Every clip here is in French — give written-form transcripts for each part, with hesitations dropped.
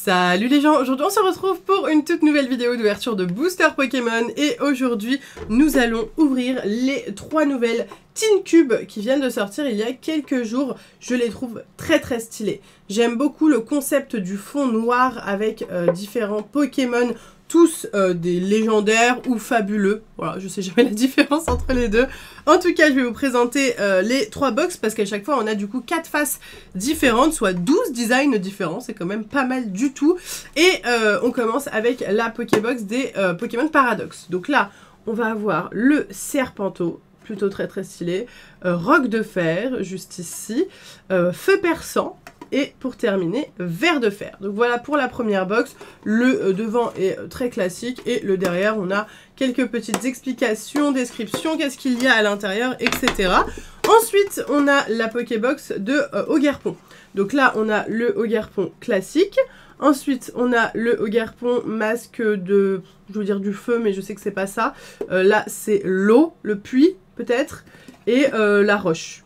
Salut les gens, aujourd'hui on se retrouve pour une toute nouvelle vidéo d'ouverture de booster Pokémon et aujourd'hui nous allons ouvrir les 3 nouvelles Teen Cube qui viennent de sortir il y a quelques jours. Je les trouve très stylées. J'aime beaucoup le concept du fond noir avec différents Pokémon, tous des légendaires ou fabuleux. Voilà, je sais jamais la différence entre les deux. En tout cas, je vais vous présenter les 3 box parce qu'à chaque fois, on a du coup 4 faces différentes, soit 12 designs différents. C'est quand même pas mal du tout. Et on commence avec la Pokébox des Pokémon Paradox. Donc là, on va avoir le Serpenteau, plutôt très stylé. Roc de fer, juste ici. Feu perçant. Et pour terminer, verre de fer. Donc voilà pour la première box. Le devant est très classique et le derrière, on a quelques petites explications, descriptions, qu'est-ce qu'il y a à l'intérieur, etc. Ensuite, on a la Pokébox de Ogerpon. Donc là, on a le Ogerpon classique. Ensuite, on a le Ogerpon masque de, je veux dire du feu, mais je sais que c'est pas ça. Là, c'est l'eau, le puits peut-être, et la roche.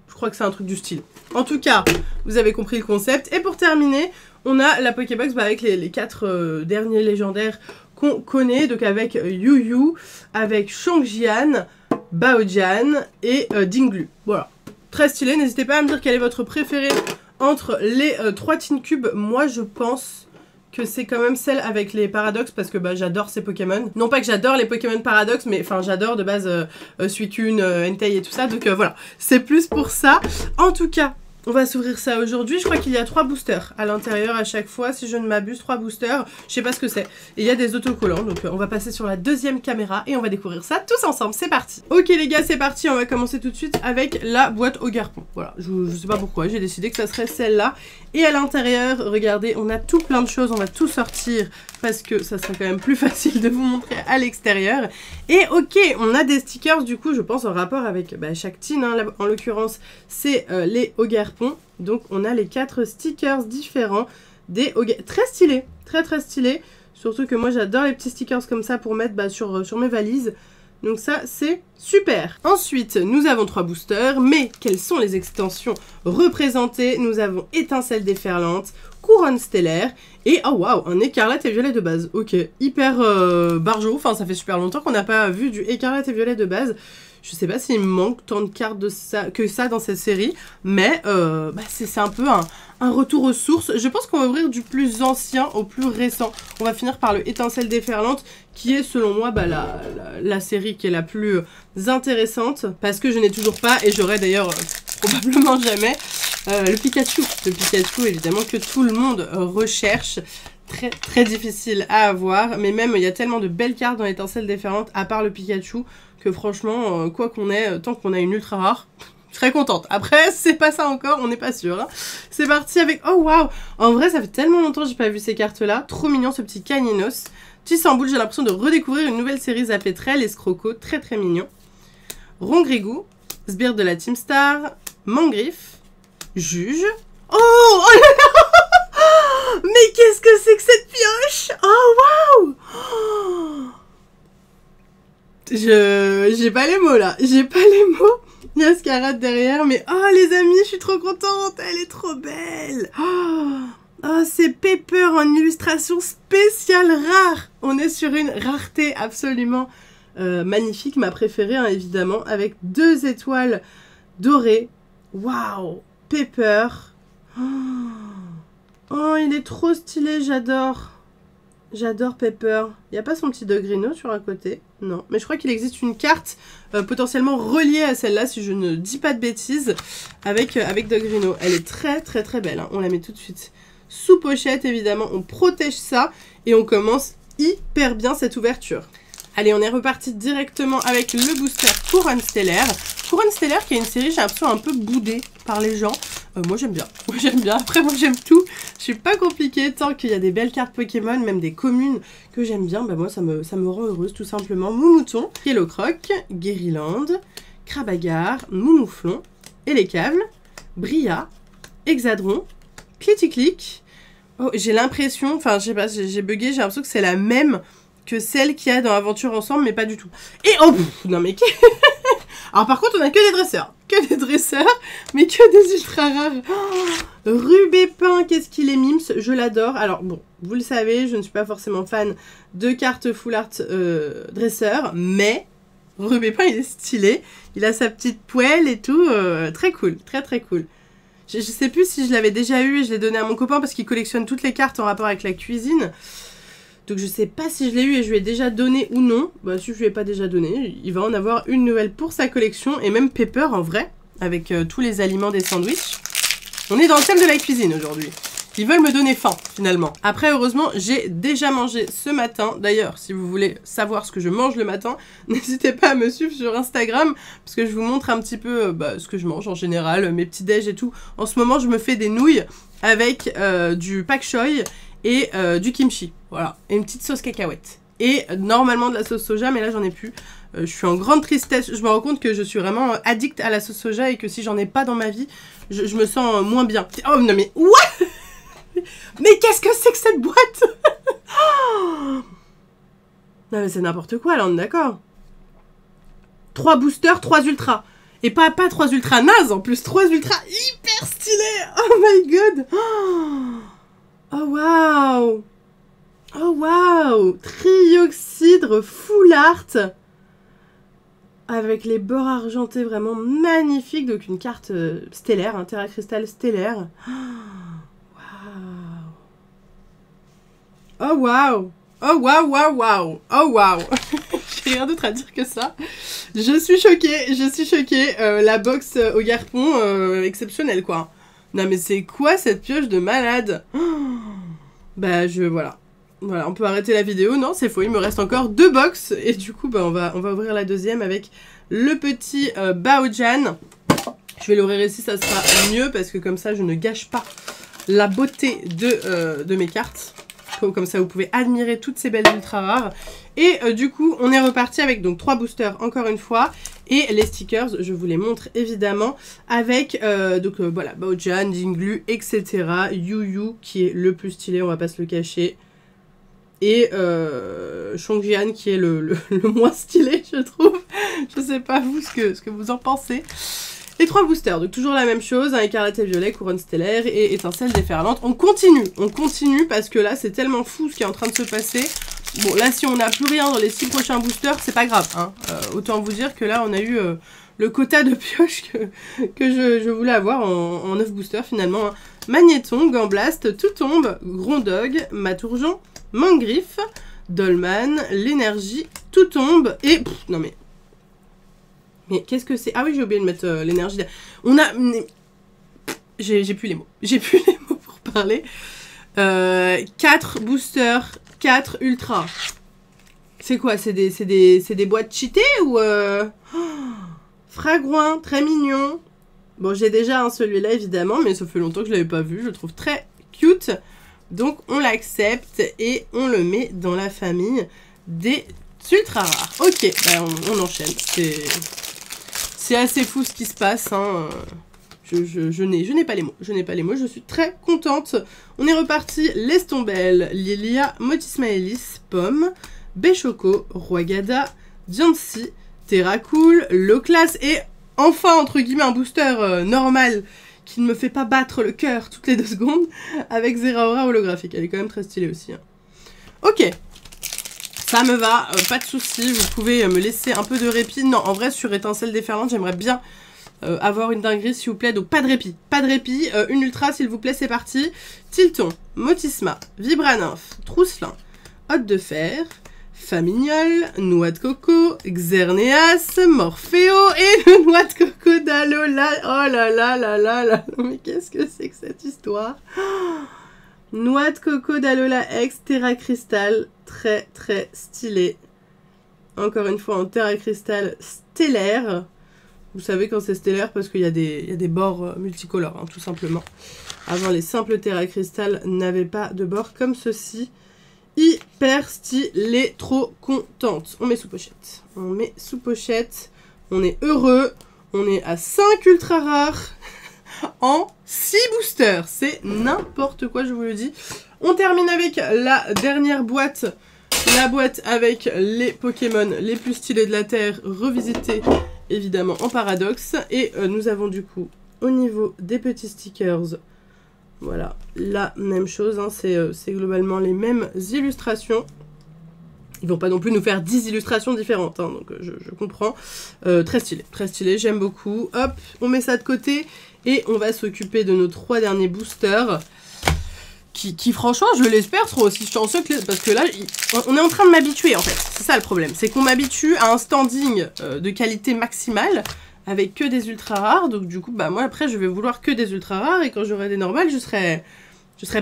Je crois que c'est un truc du style. En tout cas, vous avez compris le concept. Et pour terminer, on a la Pokébox avec les 4 derniers légendaires qu'on connaît. Donc avec Yu-Yu, avec Changjian, Baojian et Dinglu. Voilà, très stylé. N'hésitez pas à me dire quel est votre préféré entre les 3 Teen Cube. Moi, je pense que c'est quand même celle avec les Paradox parce que bah, j'adore ces Pokémon. Non pas que j'adore les Pokémon Paradox, mais enfin j'adore de base Suicune, Entei et tout ça. Donc voilà, c'est plus pour ça. En tout cas, on va s'ouvrir ça aujourd'hui. Je crois qu'il y a 3 boosters à l'intérieur à chaque fois, si je ne m'abuse, 3 boosters. Je sais pas ce que c'est. Et il y a des autocollants, donc on va passer sur la deuxième caméra et on va découvrir ça tous ensemble. C'est parti. Ok les gars, c'est parti. On va commencer tout de suite avec la boîte Ogerpon. Voilà, je sais pas pourquoi, j'ai décidé que ça serait celle-là. Et à l'intérieur, regardez, on a tout plein de choses. On va tout sortir parce que ça serait quand même plus facile de vous montrer à l'extérieur. Et ok, on a des stickers du coup, je pense en rapport avec chaque teen. Hein, là, en l'occurrence, c'est les Ogerpon. Donc on a les 4 stickers différents des très stylés, très stylés. Surtout que moi j'adore les petits stickers comme ça pour mettre sur mes valises. Donc ça c'est super. Ensuite nous avons 3 boosters, mais quelles sont les extensions représentées? Nous avons étincelle déferlante, couronne stellaire et oh waouh, un écarlate et violet de base. Ok, hyper barjo, enfin ça fait super longtemps qu'on n'a pas vu du écarlate et violet de base. Je sais pas s'il me manque tant de cartes que ça dans cette série, mais c'est un peu un retour aux sources. Je pense qu'on va ouvrir du plus ancien au plus récent. On va finir par le étincelle déferlante, qui est selon moi la série qui est la plus intéressante, parce que je n'ai toujours pas, et j'aurai d'ailleurs probablement jamais, le Pikachu. Le Pikachu évidemment que tout le monde recherche. Très difficile à avoir, mais même il y a tellement de belles cartes dans l'étincelle déferlante, à part le Pikachu, que franchement, quoi qu'on ait, tant qu'on a une ultra rare, je serais contente. Après, c'est pas ça encore, on n'est pas sûr. Hein. C'est parti avec... Oh waouh! En vrai, ça fait tellement longtemps que j'ai pas vu ces cartes-là. Trop mignon ce petit Caninos. Tissamboule, j'ai l'impression de redécouvrir une nouvelle série Zapetrel, Escroco, très mignon. Rongrigou, Sbire de la Team Star, Mangriffe, Juge. Oh là là! Mais qu'est-ce que c'est que cette pioche? Oh waouh! J'ai pas les mots là, j'ai pas les mots. Il y a Scarade derrière, mais oh les amis, je suis trop contente, elle est trop belle. Oh c'est Pepper en illustration spéciale rare. On est sur une rareté absolument magnifique, ma préférée hein, évidemment, avec 2 étoiles dorées. Waouh, Pepper. Oh il est trop stylé, j'adore. J'adore Pepper. Il n'y a pas son petit Dogrino sur un côté? Non. Mais je crois qu'il existe une carte potentiellement reliée à celle-là, si je ne dis pas de bêtises, avec Dogrino. Elle est très belle. Hein. On la met tout de suite sous pochette, évidemment. On protège ça et on commence hyper bien cette ouverture. Allez, on est reparti directement avec le booster Couronne Stellaire. Couronne Stellaire qui est une série, j'ai l'impression, un peu boudée par les gens. Moi j'aime bien. Après moi j'aime tout. Je suis pas compliquée tant qu'il y a des belles cartes Pokémon, même des communes que j'aime bien. Moi ça me rend heureuse tout simplement. Moumouton, Yellowcroc, Guériland, Crabagar, Moumouflon, Elecable, Bria, Hexadron, Cliticlic. Oh j'ai l'impression, enfin je sais pas, j'ai bugué, j'ai l'impression que c'est la même que celle qu'il y a dans Aventure Ensemble, mais pas du tout. Et oh non mais alors par contre on a que des dresseurs. que des dresseurs, mais que des ultra rares. Oh, Rubépin, qu'est-ce qu'il est mims, je l'adore. Alors bon, vous le savez, je ne suis pas forcément fan de cartes full art dresseur, mais Rubépin il est stylé. Il a sa petite poêle et tout, très cool, très cool. Je sais plus si je l'avais déjà eu et je l'ai donné à mon copain parce qu'il collectionne toutes les cartes en rapport avec la cuisine. Donc je sais pas si je l'ai eu et je lui ai déjà donné ou non. Bah si je lui ai pas déjà donné, il va en avoir une nouvelle pour sa collection. Et même Pepper en vrai, avec tous les aliments des sandwichs. On est dans le thème de la cuisine aujourd'hui. Ils veulent me donner faim finalement. Après heureusement j'ai déjà mangé ce matin. D'ailleurs si vous voulez savoir ce que je mange le matin, n'hésitez pas à me suivre sur Instagram. Parce que je vous montre un petit peu ce que je mange en général, mes petits déj et tout. En ce moment je me fais des nouilles avec du pak choy et du kimchi. Voilà, et une petite sauce cacahuète. Et normalement de la sauce soja, mais là j'en ai plus. Je suis en grande tristesse. Je me rends compte que je suis vraiment addict à la sauce soja et que si j'en ai pas dans ma vie, je me sens moins bien. Oh non mais what? Mais qu'est-ce que c'est que cette boîte? Non mais c'est n'importe quoi là, on est d'accord. 3 boosters, 3 ultras. Et pas 3 ultras nazes en plus, 3 ultras hyper stylés. Oh my god. Oh waouh. Oh waouh. Trioxydre full art. Avec les bords argentés vraiment magnifiques. Donc une carte stellaire, un Terra Crystal stellaire. Oh waouh! Oh waouh, waouh, waouh! Oh waouh! J'ai rien d'autre à dire que ça. Je suis choquée, la box au garpon, exceptionnelle quoi. Non mais c'est quoi cette pioche de malade? Bah voilà. Voilà, on peut arrêter la vidéo. Non, c'est faux, il me reste encore 2 box. Et du coup, on va ouvrir la deuxième avec le petit Baojan. Je vais l'ouvrir ici, ça sera mieux parce que comme ça, je ne gâche pas la beauté de mes cartes. Comme ça, vous pouvez admirer toutes ces belles ultra rares. Et du coup, on est reparti avec donc 3 boosters encore une fois. Et les stickers, je vous les montre évidemment. Avec, voilà, Baojan, Dinglu, etc. Yu Yu, qui est le plus stylé, on va pas se le cacher. Et Chongjian, qui est le moins stylé, je trouve. Je sais pas vous ce que vous en pensez. Les 3 boosters, donc toujours la même chose, hein, écarlate et violet, couronne stellaire et étincelle déferlante. On continue parce que là c'est tellement fou ce qui est en train de se passer. Bon là si on n'a plus rien dans les 6 prochains boosters, c'est pas grave. Hein. Autant vous dire que là on a eu le quota de pioches que je voulais avoir en 9 boosters finalement. Hein. Magnéton, Gamblaste, Tout Tombe, Grondog, Matourgeon, Mangriffe, Dolman, l'énergie, Tout Tombe et... non mais... Mais qu'est-ce que c'est? Ah oui, j'ai oublié de mettre l'énergie. On a... J'ai plus les mots. J'ai plus les mots pour parler. 4 boosters, 4 ultras. C'est quoi? C'est des boîtes cheatées ou... Fragouin, très mignon. Bon, j'ai déjà celui-là évidemment, mais ça fait longtemps que je l'avais pas vu. Je le trouve très cute. Donc on l'accepte et on le met dans la famille des ultra rares. Ok, bah on enchaîne. C'est assez fou ce qui se passe. Hein. Je n'ai pas les mots. Je suis très contente. On est reparti. Lestombelle, Lilia, Motismaelis, Pomme, Béchoco, Roigada, Diancy, Terracool, Loclas et enfin entre guillemets un booster normal qui ne me fait pas battre le cœur toutes les 2 secondes avec Zeraora holographique. Elle est quand même très stylée aussi. Hein. Ok. Ça me va, pas de soucis, vous pouvez me laisser un peu de répit. Non, en vrai, sur étincelle déferlante, j'aimerais bien avoir une dinguerie, s'il vous plaît. Donc, pas de répit, une ultra, s'il vous plaît, c'est parti. Tilton, Motisma, Vibranymphe, Trousselin, Hôte de Fer, Famignol, Noix de Coco, Xerneas, Morpheo et le Noix de Coco d'Alola. Oh là là là là là, mais qu'est-ce que c'est que cette histoire? Noix de Coco d'Alola X, Terra Crystal, très très stylé. Encore une fois en Terra Crystal stellaire. Vous savez quand c'est stellaire parce qu'il y a des bords multicolores, hein, tout simplement. Avant, les simples Terra Crystal n'avaient pas de bords comme ceci. Hyper stylé, trop contente. On met sous pochette. On est heureux. On est à 5 ultra rares. En 6 boosters, c'est n'importe quoi, je vous le dis. On termine avec la dernière boîte, la boîte avec les Pokémon les plus stylés de la Terre, revisités évidemment en paradoxe. Et nous avons du coup, au niveau des petits stickers, voilà, la même chose, hein, c'est globalement les mêmes illustrations. Ils vont pas non plus nous faire 10 illustrations différentes, hein, donc je comprends. Très stylé, j'aime beaucoup. Hop, on met ça de côté et on va s'occuper de nos 3 derniers boosters. Qui franchement, je l'espère, seront aussi chanceux que les... Parce que là, on est en train de m'habituer en fait. C'est ça le problème, c'est qu'on m'habitue à un standing de qualité maximale avec que des ultra rares. Donc du coup, bah moi après, je vais vouloir que des ultra rares et quand j'aurai des normales, je serai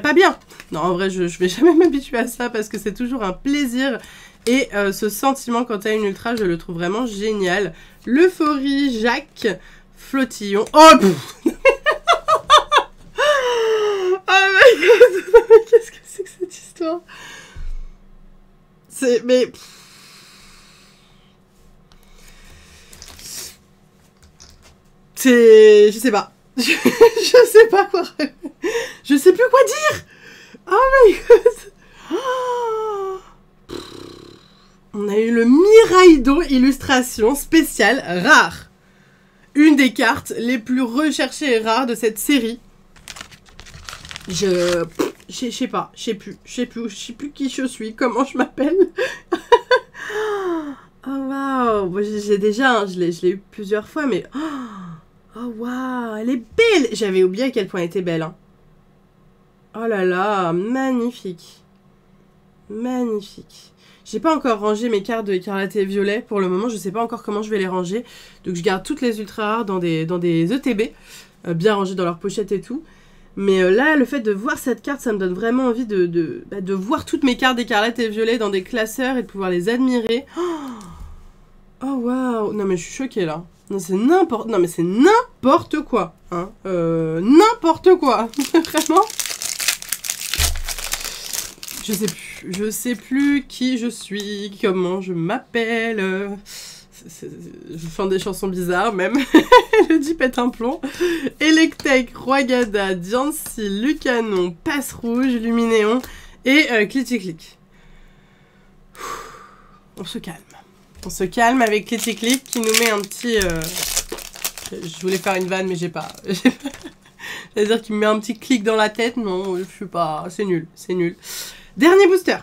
pas bien. Non, en vrai, je vais jamais m'habituer à ça parce que c'est toujours un plaisir. Et ce sentiment quand t'as une ultra, je le trouve vraiment génial. L'euphorie, Jacques, Flottillon. Oh oh my god, mais qu'est-ce que c'est que cette histoire? C'est... mais... c'est... je sais pas. Je sais pas quoi... je sais plus quoi dire. Oh my god. Oh. On a eu le Miraido illustration spéciale rare. Une des cartes les plus recherchées et rares de cette série. Je sais pas, je sais plus qui je suis, comment je m'appelle. Oh waouh, moi j'ai déjà, hein, je l'ai eu plusieurs fois, mais oh waouh, elle est belle. J'avais oublié à quel point elle était belle. Hein. Oh là là, magnifique, magnifique. J'ai pas encore rangé mes cartes de écarlate et violet pour le moment, je sais pas encore comment je vais les ranger. Donc je garde toutes les ultra rares dans des ETB, bien rangées dans leur pochette et tout. Mais là, le fait de voir cette carte, ça me donne vraiment envie de voir toutes mes cartes d'écarlate et violet dans des classeurs et de pouvoir les admirer. Oh waouh. Non mais je suis choquée là. Non, c'est n'importe... non mais c'est n'importe quoi. Hein. N'importe quoi. Vraiment. Je sais plus qui je suis, comment je m'appelle. Je fais des chansons bizarres même. Le dit pète un plomb. Electek, Roigada, Diancie, Lucanon, Passe Rouge, Luminéon et Cliticlic. On se calme. On se calme avec Cliticlic qui nous met un petit... Je voulais faire une vanne mais j'ai pas. C'est-à-dire qu'il me met un petit clic dans la tête. Non, je suis pas... c'est nul, c'est nul. Dernier booster.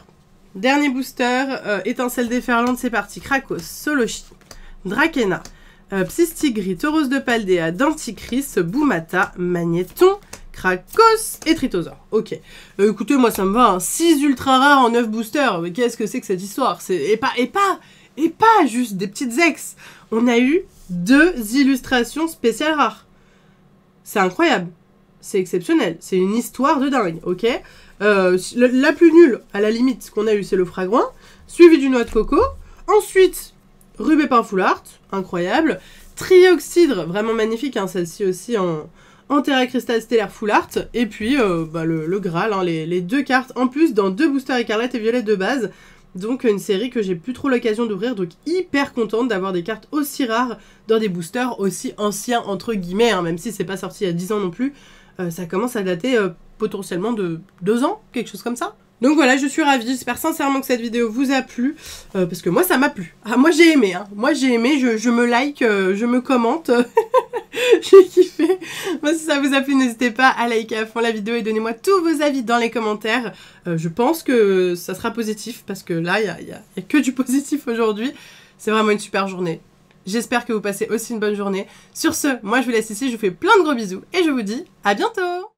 Dernier booster. Étincelle déferlante, c'est parti. Krakos, Solochi, Drakena, Psystigris, Tauros de Paldea, Denticris, Boumata, Magnéton, Krakos et Tritosaur. Ok. Écoutez, moi ça me va. Hein. 6 ultra rares en 9 boosters. Mais qu'est-ce que c'est que cette histoire? Et pas juste des petites ex. On a eu 2 illustrations spéciales rares. C'est incroyable. C'est exceptionnel. C'est une histoire de dingue. Ok. La plus nulle, à la limite, qu'on a eu, c'est le Fragouin, suivi du Noix de Coco. Ensuite, Rubé Pain Full Art, incroyable. Trioxydre, vraiment magnifique, hein, celle-ci aussi en Terra Cristal Stellaire Full Art. Et puis, le Graal, hein, les 2 cartes en plus dans 2 boosters écarlate et violet de base. Donc, une série que j'ai plus trop l'occasion d'ouvrir. Donc, hyper contente d'avoir des cartes aussi rares dans des boosters aussi anciens, entre guillemets, hein, même si c'est pas sorti il y a 10 ans non plus. Ça commence à dater potentiellement de 2 ans, quelque chose comme ça. Donc voilà, je suis ravie, j'espère sincèrement que cette vidéo vous a plu, parce que moi ça m'a plu. Ah, moi j'ai aimé, hein. Moi j'ai aimé, je me like, je me commente, j'ai kiffé. Moi si ça vous a plu, n'hésitez pas à liker à fond la vidéo et donnez-moi tous vos avis dans les commentaires. Je pense que ça sera positif, parce que là, il y a que du positif aujourd'hui. C'est vraiment une super journée. J'espère que vous passez aussi une bonne journée. Sur ce, moi je vous laisse ici, je vous fais plein de gros bisous, et je vous dis à bientôt!